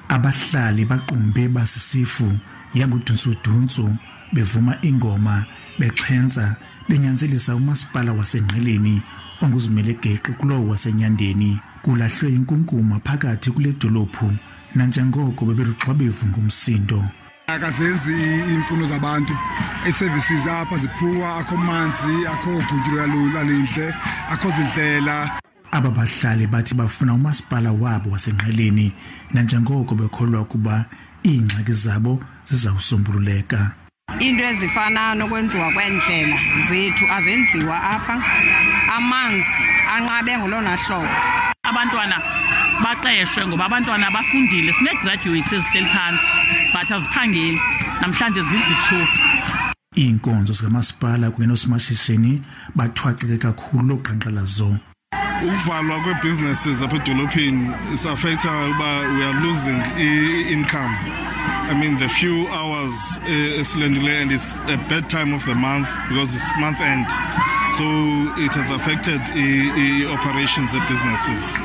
Abahlali baqumbe basisifu yangudunsu bevuma ingoma bexhenza benyanzelisa umasipala waseNgqeleni onguzimele geqe kulowo waseNyandeni kulahlwe inkunkuma phakathi kule dolophu nanjengoko bebeluxwabevu ngumsindo. Akazenzi imfuno zabantu SABC apha ziphuwa akho manzi akho ubhutyulwa lalihle akho zindlela. Aba bahlali bathi bafuna umasipala wabo waseNgqeleni nanjengoko bekholwa kuba iingxaki zabo zizawusombululeka. Into ezifana nokwenziwa kwendlela zethu azenziwa apha, amanzi anqabe ngolona hlobo. Abantwana baqeshwe ngoba abantwana bafundile, sine graduates ezihleli phansi but aziphangeli namhlanje zizithufu. Iinkonzo zikamasipala kunye nosimashishini bathwaxeke kakhulu loqhankqalazo. Ukuvalwa kwe-businesses apha edolophini is affecting uba we are losing income. I mean the few hours esilendile, and it's a bad time of the month because it's month end. So it has affected operations of businesses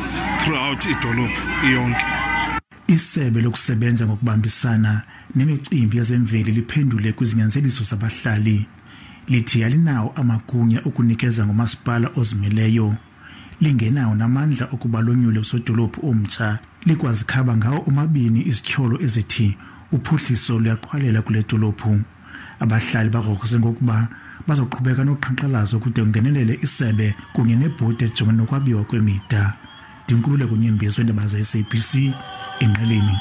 throughout idolophu yonke. Isebe lokusebenza ngokubambisana nemicimbi yezemveli liphendule kwizinyanzeliso zabahlali. Lithi alinawo amagunya okunikeza ngomasipala ozimeleyo. Lingenawo namandla okuba lonyule usodolophu omtsha likwazi khaba ngawo omabini izityholo ezithi uphuhliso luyaqhwalela kule dolophu. Abahlali bagrogrise ngokuba bazoqhubeka noqhankqalazo kude kungenelele isebe kunye nebhodi ejongene nokwabiwa kwemida. Dinkululeko Nyembezi, Wendaba za SABC, iNgqeleni.